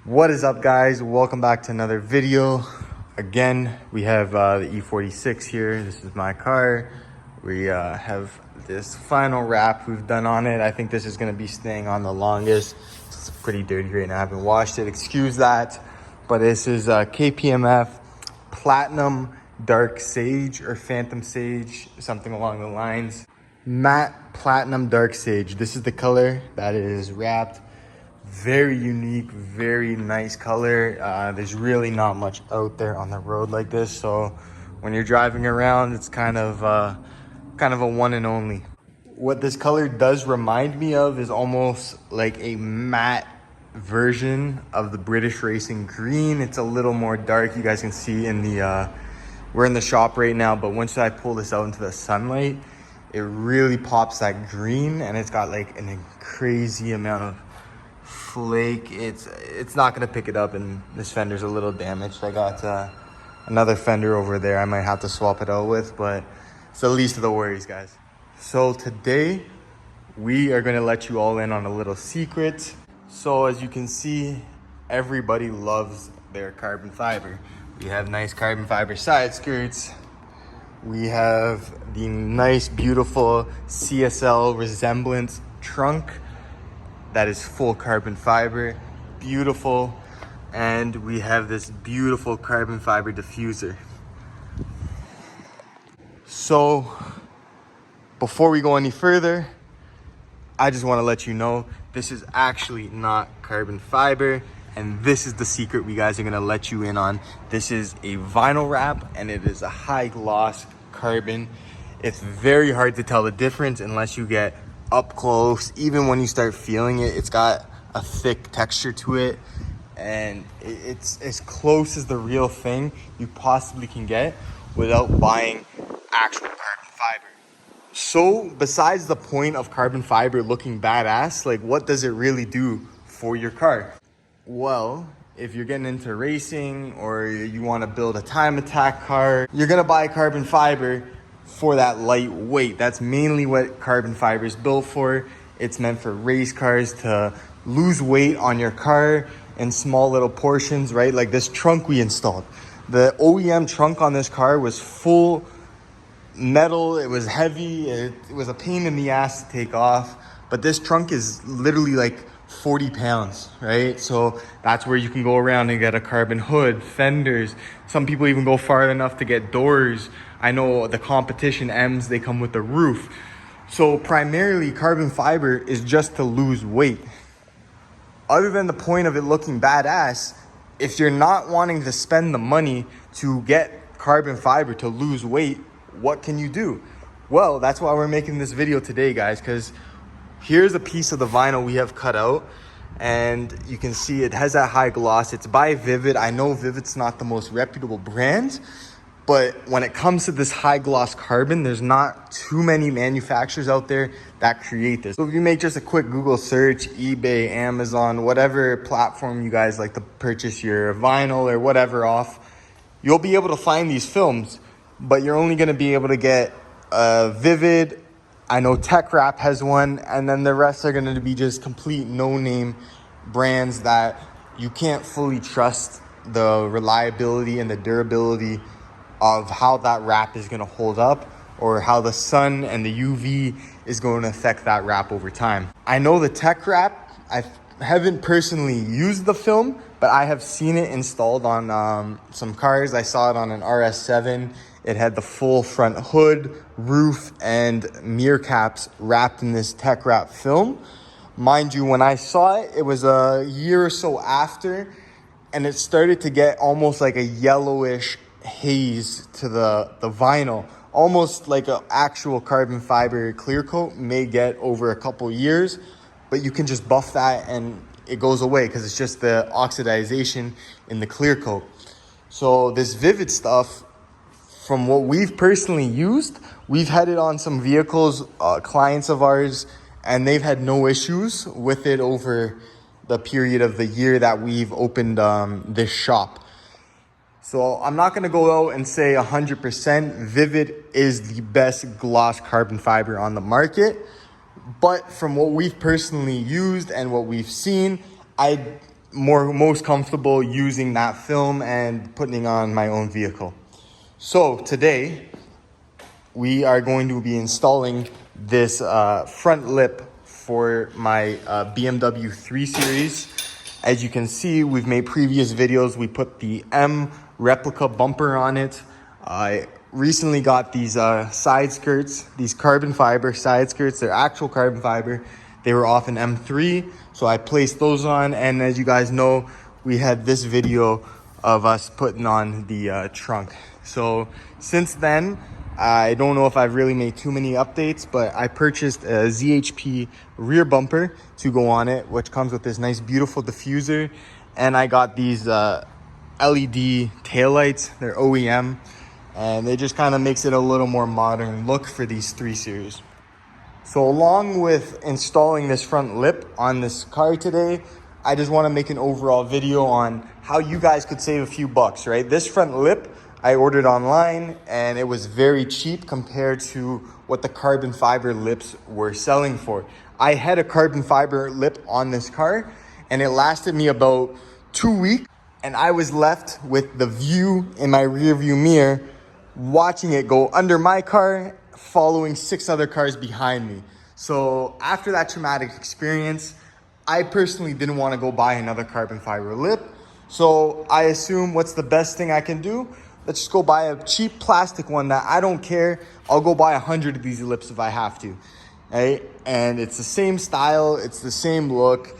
What is up, guys? Welcome back to another video. Again, we have the E46 here. This is my car. We have this final wrap we've done on it. I think this is going to be staying on the longest. It's pretty dirty right now. I haven't washed it. Excuse that. But this is KPMF Platinum Dark Sage or Phantom Sage, something along the lines. Matte Platinum Dark Sage. This is the color that is wrapped. Very unique, very nice color. There's really not much out there on the road like this, so when you're driving around, it's kind of a one and only. What this color does remind me of is almost like a matte version of the British Racing Green. It's a little more dark. You guys can see in the we're in the shop right now, but once I pull this out into the sunlight, it really pops that green, and it's got like a crazy amount of flake. It's not gonna pick it up, and this fender's a little damaged. I got another fender over there I might have to swap it out with, but it's the least of the worries, guys. So today we are gonna let you all in on a little secret. So as you can see, everybody loves their carbon fiber. We have nice carbon fiber side skirts. We have the nice, beautiful CSL resemblance trunk that is full carbon fiber, beautiful. And we have this beautiful carbon fiber diffuser. So before we go any further, I just want to let you know this is actually not carbon fiber, and this is the secret we guys are going to let you in on. This is a vinyl wrap, and it is a high gloss carbon. It's very hard to tell the difference unless you get up close. Even when you start feeling it, it's got a thick texture to it, and it's as close as the real thing you possibly can get without buying actual carbon fiber. So besides the point of carbon fiber looking badass, like, what does it really do for your car? Well, if you're getting into racing or you want to build a time attack car, you're gonna buy carbon fiber for that light weight. That's mainly what carbon fiber is built for. It's meant for race cars to lose weight on your car in small little portions, right? Like this trunk we installed. The OEM trunk on this car was full metal. It was heavy. It was a pain in the ass to take off. But this trunk is literally like 40 pounds, right? So that's where you can go around and get a carbon hood, fenders. Some people even go far enough to get doors. I know the competition M's, they come with the roof. So primarily carbon fiber is just to lose weight. Other than the point of it looking badass, if you're not wanting to spend the money to get carbon fiber to lose weight, what can you do? Well, that's why we're making this video today, guys, because here's a piece of the vinyl we have cut out, and you can see it has that high gloss. It's by Vivid. I know Vivid's not the most reputable brand, but when it comes to this high gloss carbon, there's not too many manufacturers out there that create this. So if you make just a quick Google search, eBay, Amazon, whatever platform you guys like to purchase your vinyl or whatever off, you'll be able to find these films, but you're only gonna be able to get Vivid. I know Tech Wrap has one, and then the rest are gonna be just complete no-name brands that you can't fully trust the reliability and the durability of how that wrap is gonna hold up, or how the sun and the UV is going to affect that wrap over time. I know the Tech Wrap, I haven't personally used the film, but I have seen it installed on some cars. I saw it on an RS7. It had the full front hood, roof, and mirror caps wrapped in this Tech Wrap film. Mind you, when I saw it, it was a year or so after, and it started to get almost like a yellowish haze to the vinyl, almost like an actual carbon fiber clear coat may get over a couple years, but you can just buff that and it goes away because it's just the oxidization in the clear coat. So this Vivid stuff, from what we've personally used, we've had it on some vehicles, clients of ours, and they've had no issues with it over the period of the year that we've opened this shop. So I'm not going to go out and say 100% Vivid is the best gloss carbon fiber on the market, but from what we've personally used and what we've seen, most comfortable using that film and putting it on my own vehicle. So today we are going to be installing this front lip for my BMW 3 Series. As you can see, we've made previous videos. We put the M replica bumper on it. I recently got these side skirts, these carbon fiber side skirts. They're actual carbon fiber. They were off an M3, so I placed those on. And as you guys know, we had this video of us putting on the trunk. So since then, I don't know if I've really made too many updates, but I purchased a ZHP rear bumper to go on it, which comes with this nice, beautiful diffuser. And I got these LED taillights. They're OEM, and they just kind of makes it a little more modern look for these 3 Series. So along with installing this front lip on this car today, I just want to make an overall video on how you guys could save a few bucks, right? This front lip I ordered online and it was very cheap compared to what the carbon fiber lips were selling for. I had a carbon fiber lip on this car and it lasted me about 2 weeks, and I was left with the view in my rear view mirror watching it go under my car, following 6 other cars behind me. So after that traumatic experience, I personally didn't want to go buy another carbon fiber lip. So I assume, what's the best thing I can do? Let's just go buy a cheap plastic one that I don't care. I'll go buy 100 of these lips if I have to, right? And it's the same style, it's the same look.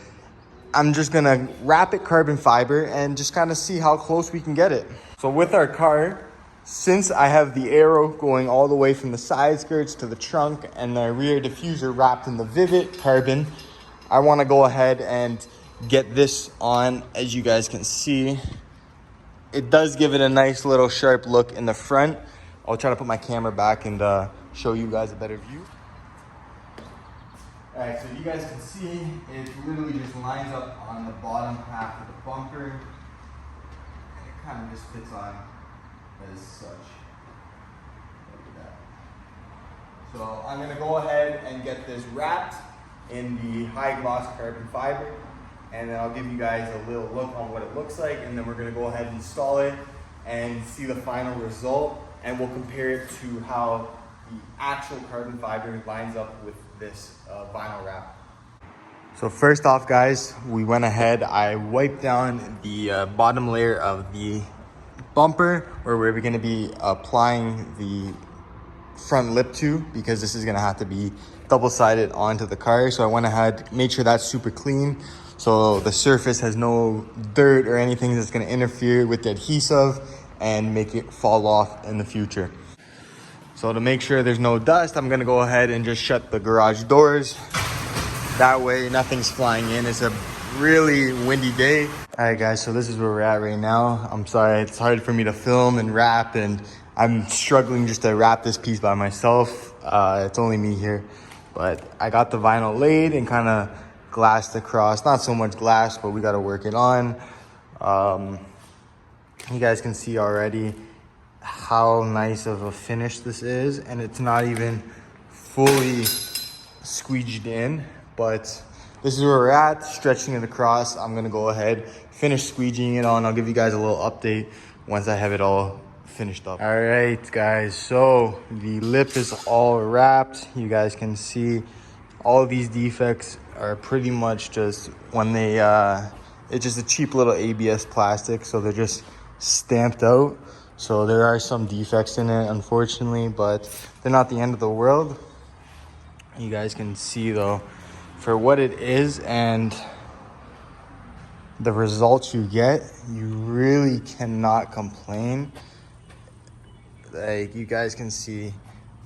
I'm just gonna wrap it carbon fiber and just kind of see how close we can get it. So with our car, since I have the arrow going all the way from the side skirts to the trunk and the rear diffuser wrapped in the Vivid carbon, I want to go ahead and get this on. As you guys can see, it does give it a nice little sharp look in the front. I'll try to put my camera back and show you guys a better view. All right, so you guys can see it literally just lines up on the bottom half of the bumper. And it kind of just fits on as such. Look at that. So I'm gonna go ahead and get this wrapped in the high gloss carbon fiber, and then I'll give you guys a little look on what it looks like, and then we're gonna go ahead and install it and see the final result, and we'll compare it to how the actual carbon fiber lines up with this vinyl wrap. So first off, guys, we went ahead, I wiped down the bottom layer of the bumper where we're going to be applying the front lip to, because this is going to have to be double-sided onto the car. So I went ahead, made sure that's super clean so the surface has no dirt or anything that's going to interfere with the adhesive and make it fall off in the future. So to make sure there's no dust, I'm going to go ahead and just shut the garage doors. That way nothing's flying in. It's a really windy day. All right, guys, so this is where we're at right now. I'm sorry, it's hard for me to film and wrap, and I'm struggling just to wrap this piece by myself. It's only me here, but I got the vinyl laid and kind of glassed across. Not so much glass, but we got to work it on. You guys can see already how nice of a finish this is, and it's not even fully squeeged in, but this is where we're at, stretching it across. I'm gonna go ahead, finish squeegeeing it on. I'll give you guys a little update once I have it all finished up. All right, guys, so the lip is all wrapped. You guys can see all of these defects are pretty much just when they, it's just a cheap little ABS plastic, so they're just stamped out. So there are some defects in it, unfortunately, but they're not the end of the world. You guys can see though, for what it is and the results you get, you really cannot complain. Like you guys can see,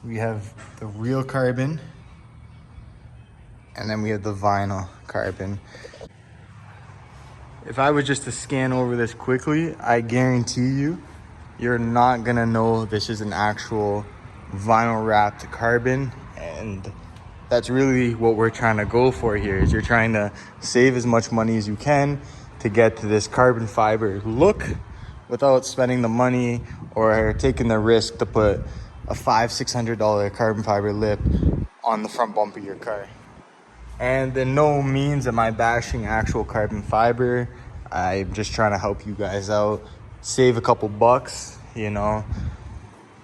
we have the real carbon and then we have the vinyl carbon. If I was just to scan over this quickly, I guarantee you, you're not gonna know this is an actual vinyl wrapped carbon. And that's really what we're trying to go for here, is you're trying to save as much money as you can to get to this carbon fiber look without spending the money or taking the risk to put a $500-600 carbon fiber lip on the front bumper of your car. And in no means am I bashing actual carbon fiber. I'm just trying to help you guys out, save a couple bucks, you know.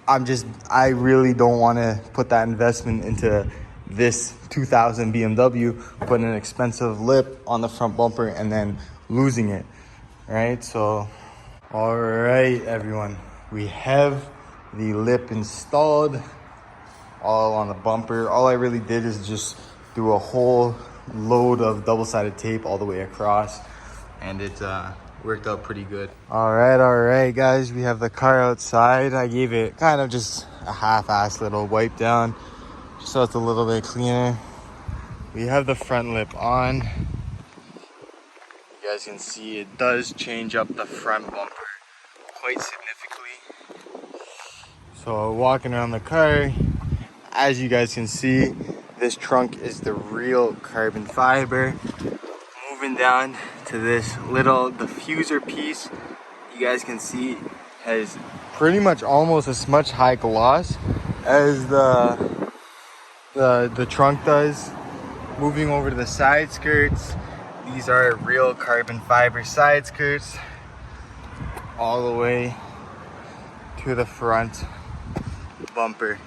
I really don't want to put that investment into this 2000 BMW, putting an expensive lip on the front bumper and then losing it, right? So, all right, everyone, we have the lip installed, all on the bumper. All I really did is just do a whole load of double-sided tape all the way across, and it worked out pretty good. All right, guys, we have the car outside. I gave it kind of just a half-assed little wipe down, just so it's a little bit cleaner. We have the front lip on. You guys can see it does change up the front bumper quite significantly. So walking around the car, as you guys can see, this trunk is the real carbon fiber. Moving down to this little diffuser piece, you guys can see has pretty much almost as much high gloss as the trunk does. Moving over to the side skirts, these are real carbon fiber side skirts all the way to the front bumper.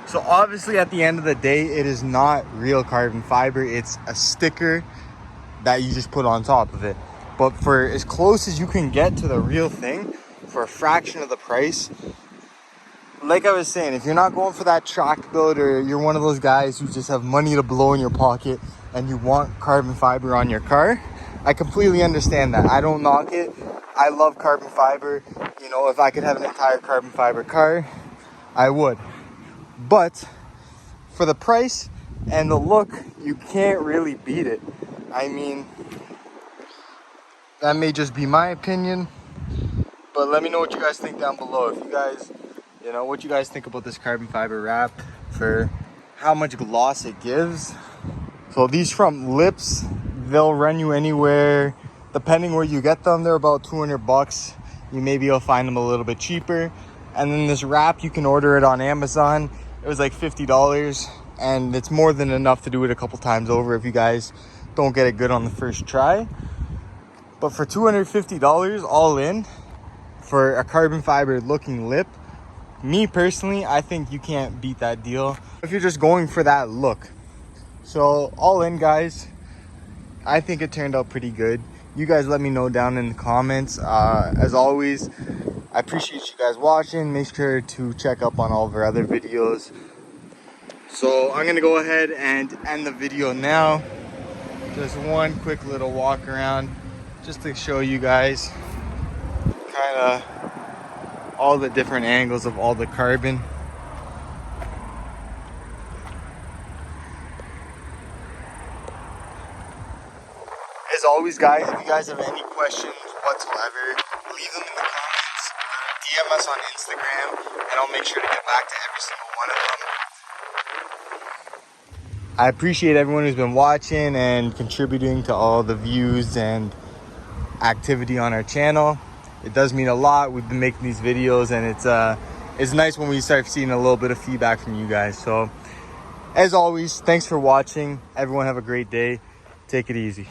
So obviously at the end of the day, it is not real carbon fiber. It's a sticker that you just put on top of it. But for as close as you can get to the real thing for a fraction of the price, like I was saying, if you're not going for that track build, or you're one of those guys who just have money to blow in your pocket and you want carbon fiber on your car, I completely understand that. I don't knock it. I love carbon fiber. You know, if I could have an entire carbon fiber car, I would. But for the price and the look, you can't really beat it. I mean, that may just be my opinion, but let me know what you guys think down below. If you guys, you know, what you guys think about this carbon fiber wrap for how much gloss it gives. So these front lips, they'll run you anywhere, depending where you get them, they're about 200 bucks. You maybe you'll find them a little bit cheaper. And then this wrap, you can order it on Amazon. It was like $50, and it's more than enough to do it a couple times over if you guys don't get it good on the first try. But for $250 all in for a carbon fiber looking lip, me personally, I think you can't beat that deal if you're just going for that look. So all in, guys, I think it turned out pretty good. You guys let me know down in the comments. As always, I appreciate you guys watching. Make sure to check up on all of our other videos. So I'm gonna go ahead and end the video now. Just one quick little walk around just to show you guys kind of all the different angles of all the carbon. As always, guys, if you guys have any questions whatsoever, leave them in the comments, DM us on Instagram, and I'll make sure to get back to every single one of them. I appreciate everyone who's been watching and contributing to all the views and activity on our channel. It does mean a lot. We've been making these videos, and it's nice when we start seeing a little bit of feedback from you guys. So as always, thanks for watching. Everyone have a great day. Take it easy.